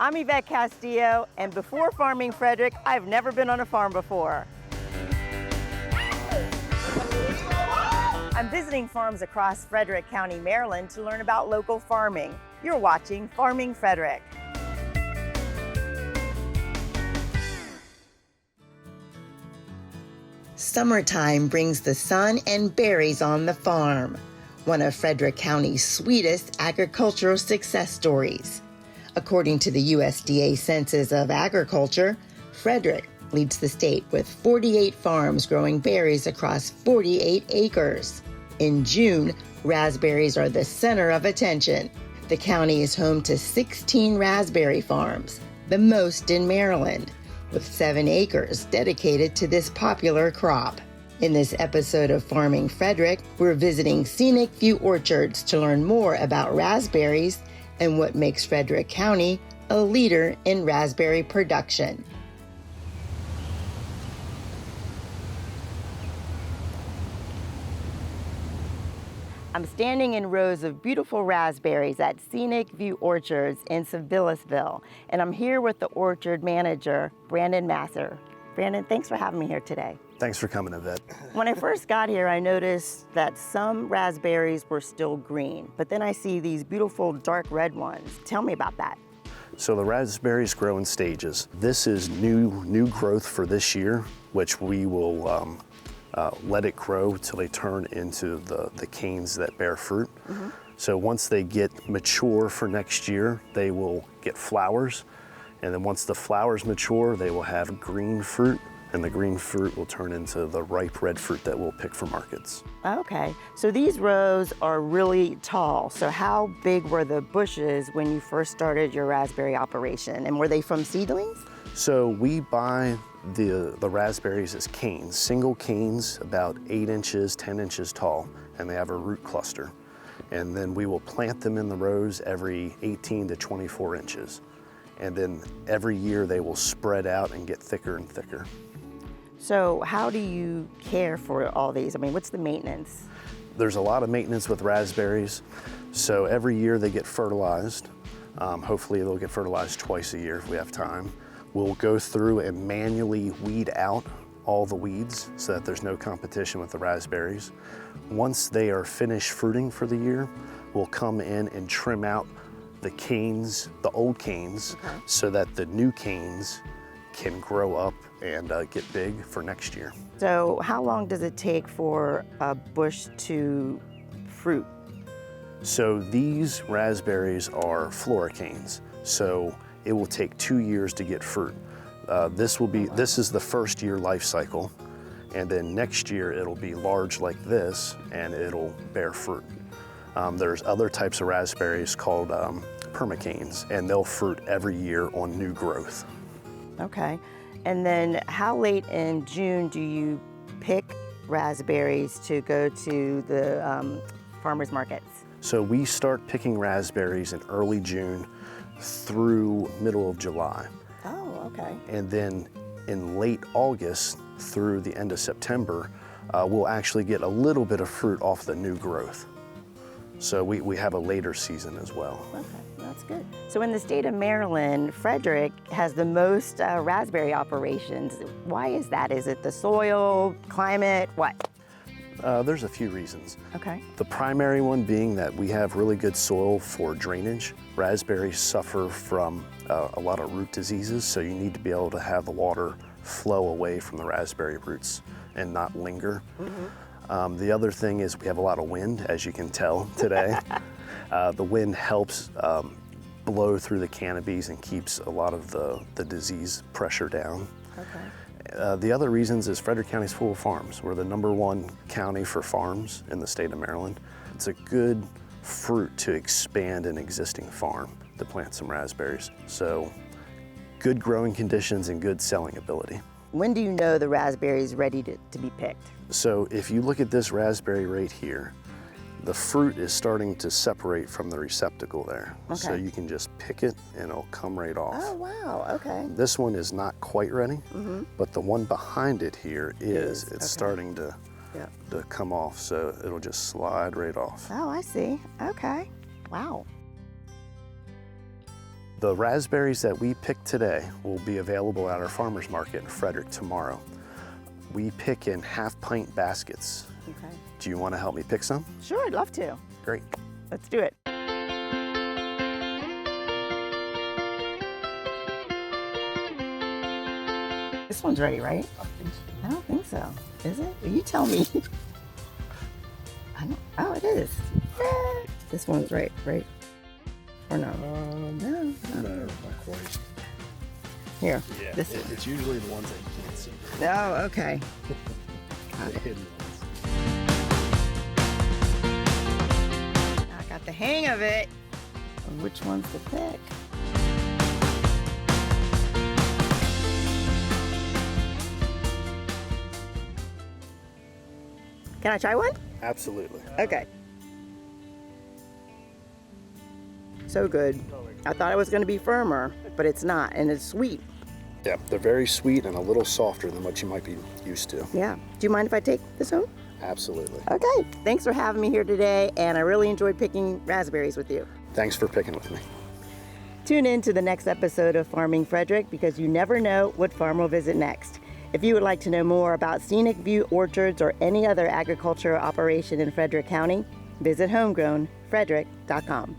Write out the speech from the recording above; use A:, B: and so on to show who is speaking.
A: I'm Yvette Castillo, and before farming Frederick, I've never been on a farm before. I'm visiting farms across Frederick County, Maryland to learn about local farming. You're watching Farming Frederick. Summertime brings the sun and berries on the farm, one of Frederick County's sweetest agricultural success stories. According to the USDA Census of Agriculture, Frederick leads the state with 48 farms growing berries across 48 acres. In June, raspberries are the center of attention. The county is home to 16 raspberry farms, the most in Maryland, with 7 acres dedicated to this popular crop. In this episode of Farming Frederick, we're visiting Scenic View Orchards to learn more about raspberries and what makes Frederick County a leader in raspberry production. I'm standing in rows of beautiful raspberries at Scenic View Orchards in Sevillersville, and I'm here with the orchard manager, Brandon Masser. Brandon, thanks for having me here today.
B: Thanks for coming, Yvette.
A: When I first got here, I noticed that some raspberries were still green, but then I see these beautiful dark red ones. Tell me about that.
B: So the raspberries grow in stages. This is new growth for this year, which we will let it grow till they turn into the canes that bear fruit. Mm-hmm. So once they get mature for next year, they will get flowers. And then once the flowers mature, they will have green fruit. And the green fruit will turn into the ripe red fruit that we'll pick for markets.
A: Okay, so these rows are really tall. So how big were the bushes when you first started your raspberry operation? And were they from seedlings?
B: So we buy the raspberries as canes, single canes about 8 inches, 10 inches tall, and they have a root cluster. And then we will plant them in the rows every 18 to 24 inches. And then every year they will spread out and get thicker and thicker.
A: So how do you care for all these? I mean, what's the maintenance?
B: There's a lot of maintenance with raspberries. So every year they get fertilized. Hopefully they'll get fertilized twice a year if we have time. We'll go through and manually weed out all the weeds so that there's no competition with the raspberries. Once they are finished fruiting for the year, we'll come in and trim out the canes, the old canes, okay, so that the new canes can grow up and get big for next year.
A: So how long does it take for a bush to fruit?
B: So these raspberries are floricanes. So it will take 2 years to get fruit. This is the first year life cycle. And then next year it'll be large like this and it'll bear fruit. There's other types of raspberries called permacanes, and they'll fruit every year on new growth.
A: Okay, and then how late in June do you pick raspberries to go to the farmers markets?
B: So we start picking raspberries in early June through middle of July.
A: Oh, okay.
B: And then in late August through the end of September, we'll actually get a little bit of fruit off the new growth. So we have a later season as well.
A: Okay, that's good. So in the state of Maryland, Frederick has the most raspberry operations. Why is that? Is it the soil, climate, what?
B: There's a few reasons.
A: Okay.
B: The primary one being that we have really good soil for drainage. Raspberries suffer from a lot of root diseases, so you need to be able to have the water flow away from the raspberry roots and not linger. Mm-hmm. The other thing is we have a lot of wind, as you can tell today. The wind helps blow through the canopies and keeps a lot of the disease pressure down. Okay. The other reasons is Frederick County is full of farms. We're the #1 county for farms in the state of Maryland. It's a good fruit to expand an existing farm to plant some raspberries. So good growing conditions and good selling ability.
A: When do you know the raspberry is ready to be picked?
B: So if you look at this raspberry right here, the fruit is starting to separate from the receptacle there. Okay. So you can just pick it and it'll come right off.
A: Oh, wow, okay.
B: This one is not quite ready, mm-hmm, but the one behind it here is. It's okay, starting to come off, so it'll just slide right off.
A: Oh, I see, okay, wow.
B: The raspberries that we picked today will be available at our farmer's market in Frederick tomorrow. We pick in half-pint baskets.
A: Okay.
B: Do you want to help me pick some?
A: Sure, I'd love to.
B: Great.
A: Let's do it. This one's ready, right? I don't think so. Is it? Well, you tell me. Oh, it is. Yay. This one's right? Or no? No,
B: not quite.
A: Here.
B: Yeah,
A: this one.
B: it's usually the ones that you can't see.
A: Oh, okay.
B: The hidden ones.
A: I got the hang of it. Which ones to pick? Can I try one?
B: Absolutely.
A: Okay. So good. I thought it was going to be firmer, but it's not, and it's sweet.
B: Yeah, they're very sweet and a little softer than what you might be used to.
A: Yeah. Do you mind if I take this home?
B: Absolutely.
A: Okay. Thanks for having me here today, and I really enjoyed picking raspberries with you.
B: Thanks for picking with me.
A: Tune in to the next episode of Farming Frederick, because you never know what farm we'll visit next. If you would like to know more about Scenic View Orchards or any other agricultural operation in Frederick County, visit homegrownfrederick.com.